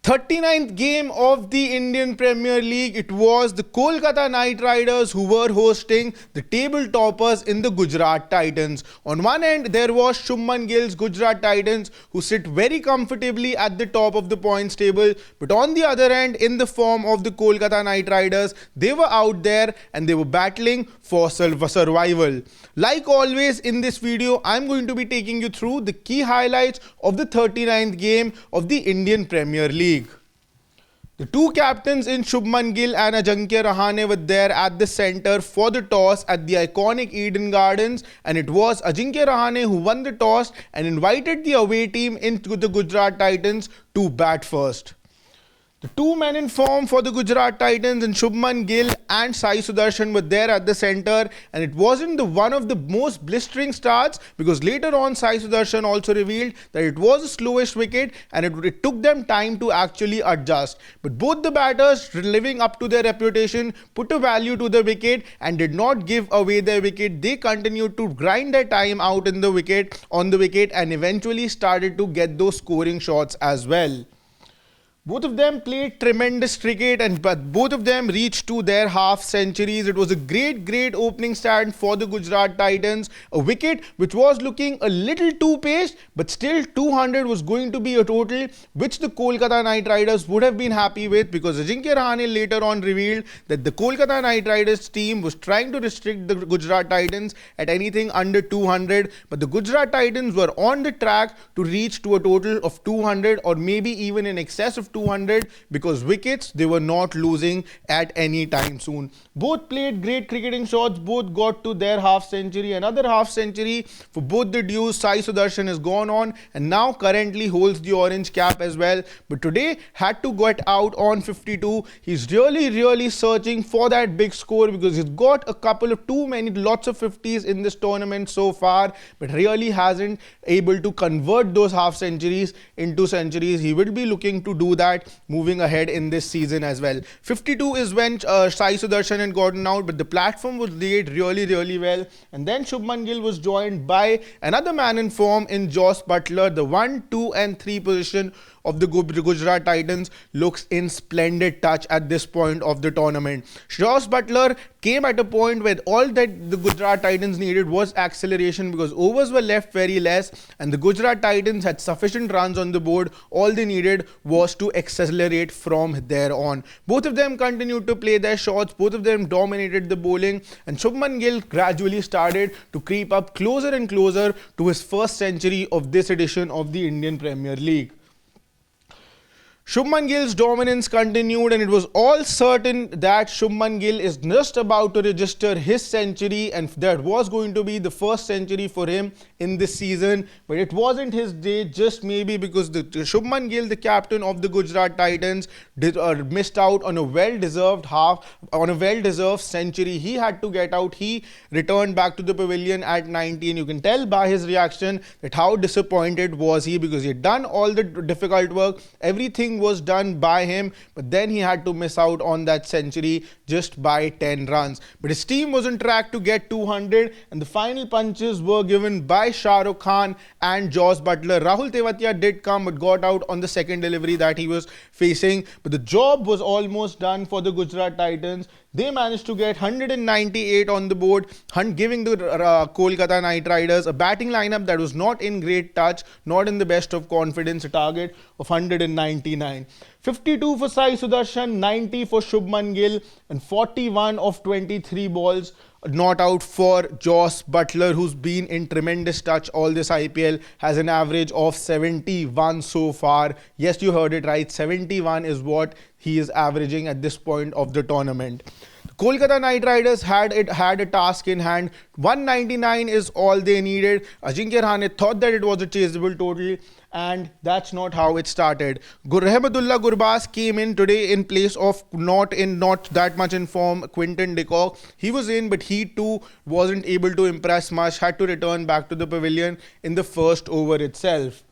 39th game of the Indian Premier League. It was the Kolkata Knight Riders who were hosting the table toppers in the Gujarat Titans. On one end, there was Shubman Gill's Gujarat Titans who sit very comfortably at the top of the points table. But on the other end, in the form of the Kolkata Knight Riders, they were out there and they were battling for survival. Like always in this video, I'm going to be taking you through the key highlights of the 39th game of the Indian Premier League. The two captains in Shubman Gill and Ajinkya Rahane were there at the centre for the toss at the iconic Eden Gardens, and it was Ajinkya Rahane who won the toss and invited the away team into the Gujarat Titans to bat first. The two men in form for the Gujarat Titans and Shubman Gill and Sai Sudarshan were there at the centre, and it wasn't one of the most blistering starts because later on Sai Sudarshan also revealed that it was a slowish wicket and it took them time to actually adjust. But both the batters, living up to their reputation, put a value to the wicket and did not give away their wicket. They continued to grind their time out on the wicket and eventually started to get those scoring shots as well. Both of them played tremendous cricket and both of them reached to their half centuries. It was a great opening stand for the Gujarat Titans. A wicket which was looking a little too paced, but still 200 was going to be a total which the Kolkata Knight Riders would have been happy with, because Ajinkya Rahane later on revealed that the Kolkata Knight Riders team was trying to restrict the Gujarat Titans at anything under 200, but the Gujarat Titans were on the track to reach to a total of 200 or maybe even in excess of 200 because wickets they were not losing at any time soon. Both played great cricketing shots, both got to their half century. Another half century for both the duos. Sai Sudarshan has gone on and now currently holds the orange cap as well, but today had to get out on 52. He's really searching for that big score because he's got a couple of lots of 50s in this tournament so far, but really hasn't able to convert those half centuries into centuries. He will be looking to do that moving ahead in this season as well. 52 is when Sai Sudarshan had gotten out, but the platform was laid really well, and then Shubman Gill was joined by another man in form in Jos Buttler. The 1, 2 and 3 position of the Gujarat Titans looks in splendid touch at this point of the tournament. Jos Buttler came at a point where all that the Gujarat Titans needed was acceleration because overs were left very less and the Gujarat Titans had sufficient runs on the board. All they needed was to accelerate from there on. Both of them continued to play their shots, both of them dominated the bowling, and Shubman Gill gradually started to creep up closer and closer to his first century of this edition of the Indian Premier League. Shubman Gill's dominance continued, and it was all certain that Shubman Gill is just about to register his century, and that was going to be the first century for him in this season. But it wasn't his day, just maybe because the Shubman Gill, the captain of the Gujarat Titans, missed out on a well-deserved century. He had to get out. He returned back to the pavilion at 90, and you can tell by his reaction that how disappointed was he, because he had done all the difficult work. Everything was done by him, but then he had to miss out on that century just by 10 runs. But his team was on track to get 200, and the final punches were given by Shah Rukh Khan and Jos Buttler. Rahul Tewatia did come but got out on the second delivery that he was facing, but the job was almost done for the Gujarat Titans. They managed to get 198 on the board, giving the Kolkata Knight Riders a batting lineup that was not in great touch, not in the best of confidence, a target of 199. 52 for Sai Sudarshan, 90 for Shubman Gill, and 41 of 23 balls not out for Jos Buttler, who's been in tremendous touch all this IPL, has an average of 71 so far. Yes, you heard it right, 71 is what he is averaging at this point of the tournament. The Kolkata Knight Riders had a task in hand. 199 is all they needed. Ajinkya Rahane thought that it was a chaseable total, and that's not how it started. Rahmatullah Gurbaz came in today in place of not that much in form Quinton de Kock. He was in, but he too wasn't able to impress much, had to return back to the pavilion in the first over itself.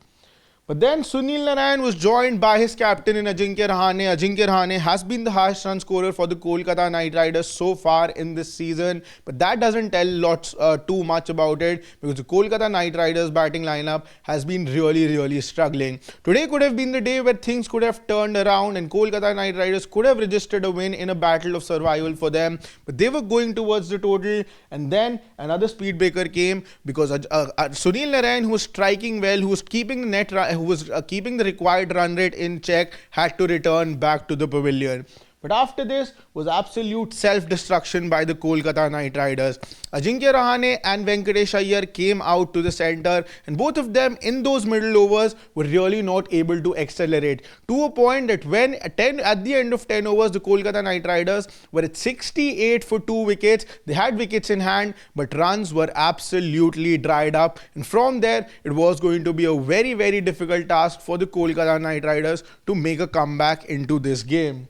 But then Sunil Narine was joined by his captain in Ajinkya Rahane. Ajinkya Rahane has been the highest run scorer for the Kolkata Knight Riders so far in this season. But that doesn't tell lots too much about it, because the Kolkata Knight Riders batting lineup has been really struggling. Today could have been the day where things could have turned around and Kolkata Knight Riders could have registered a win in a battle of survival for them. But they were going towards the total, and then another speed breaker came, because Sunil Narine, who was striking well, who was keeping the who was keeping the required run rate in check, had to return back to the pavilion. But after this was absolute self-destruction by the Kolkata Knight Riders. Ajinkya Rahane and Venkatesh Iyer came out to the centre, and both of them in those middle overs were really not able to accelerate, to a point that when at the end of 10 overs, the Kolkata Knight Riders were at 68 for 2 wickets. They had wickets in hand, but runs were absolutely dried up. And from there, it was going to be a very difficult task for the Kolkata Knight Riders to make a comeback into this game.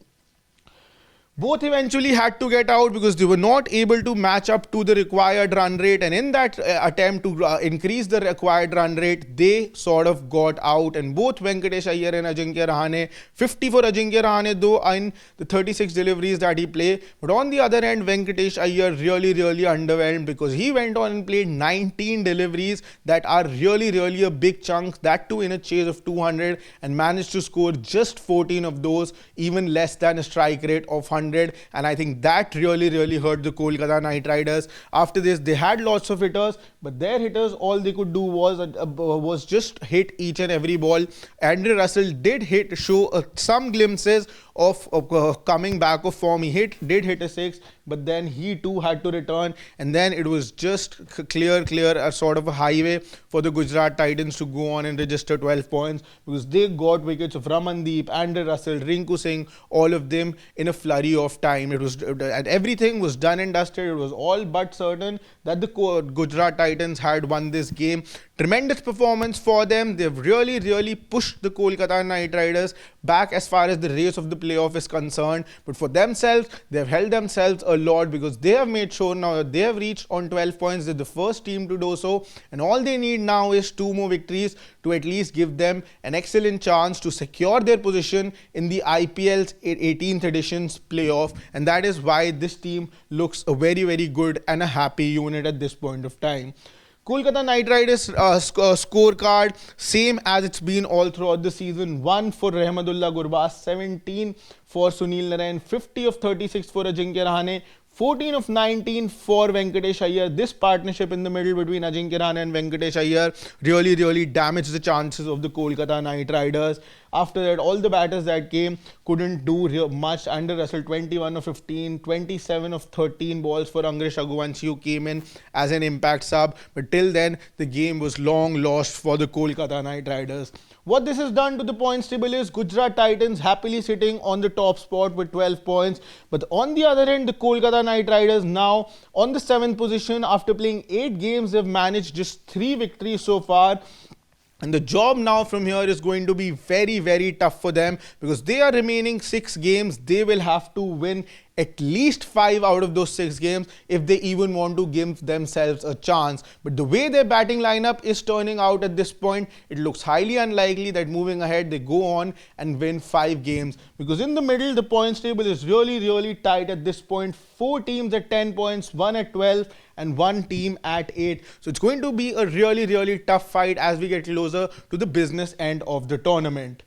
Both eventually had to get out because they were not able to match up to the required run rate, and in that attempt to increase the required run rate, they sort of got out. And both Venkatesh Iyer and Ajinkya Rahane, 50 for Ajinkya Rahane though in the 36 deliveries that he played. But on the other end, Venkatesh Iyer really underwhelmed, because he went on and played 19 deliveries that are really a big chunk, that too in a chase of 200, and managed to score just 14 of those, even less than a strike rate of 100. And I think that really hurt the Kolkata Knight Riders. After this, they had lots of hitters, but their hitters, all they could do was just hit each and every ball. Andre Russell did show some glimpses of coming back of form. He did hit a 6, but then he too had to return, and then it was just clear a sort of a highway for the Gujarat Titans to go on and register 12 points, because they got wickets of Ramandeep, Andre Russell, Rinku Singh, all of them in a flurry of time. It was, and everything was done and dusted. It was all but certain that the Gujarat Titans had won this game. Tremendous performance for them. They've really pushed the Kolkata Knight Riders back as far as the race of the playoff is concerned. But for themselves, they've held themselves a lot, because they have made sure now that they have reached on 12 points. They're the first team to do so, and all they need now is 2 more victories to at least give them an excellent chance to secure their position in the IPL's 18th edition's playoff. And that is why this team looks a very good and a happy unit at this point of time. Kolkata Knight Riders scorecard, same as it's been all throughout the season. 1 for Rahmatullah Gurbaz, 17 for Sunil Narine, 50 of 36 for Ajinkya Rahane, 14 of 19 for Venkatesh Iyer. This partnership in the middle between Ajinkya Rahane and Venkatesh Iyer really damaged the chances of the Kolkata Knight Riders. After that, all the batters that came couldn't do much. Andre Russell, 21 of 15, 27 of 13 balls for Angresh Raghuvanshi, who came in as an impact sub. But till then, the game was long lost for the Kolkata Knight Riders. What this has done to the points table is Gujarat Titans happily sitting on the top spot with 12 points. But on the other end, the Kolkata Knight Riders now on the 7th position. After playing 8 games, they've managed just 3 victories so far. And the job now from here is going to be very tough for them, because they are remaining 6 games. They will have to win at least 5 out of those 6 games if they even want to give themselves a chance. But the way their batting lineup is turning out at this point, it looks highly unlikely that moving ahead they go on and win 5 games, because in the middle the points table is really tight at this point. 4 teams at 10 points, 1 at 12 and 1 team at 8. So it's going to be a really tough fight as we get closer to the business end of the tournament.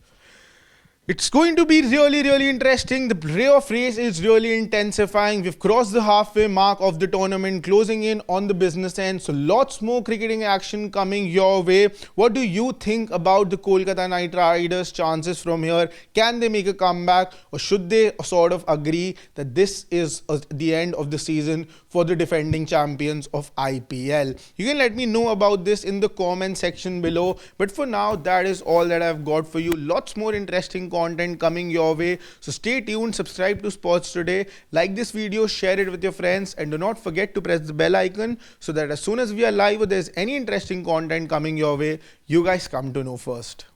It's going to be really interesting. The playoff race is really intensifying. We've crossed the halfway mark of the tournament, closing in on the business end. So lots more cricketing action coming your way. What do you think about the Kolkata Knight Riders' chances from here? Can they make a comeback, or should they sort of agree that this is the end of the season for the defending champions of IPL? You can let me know about this in the comment section below. But for now, that is all that I've got for you. Lots more interesting content coming your way, so stay tuned. Subscribe to Sports Today, like this video, share it with your friends, and do not forget to press the bell icon so that as soon as we are live or there's any interesting content coming your way, you guys come to know first.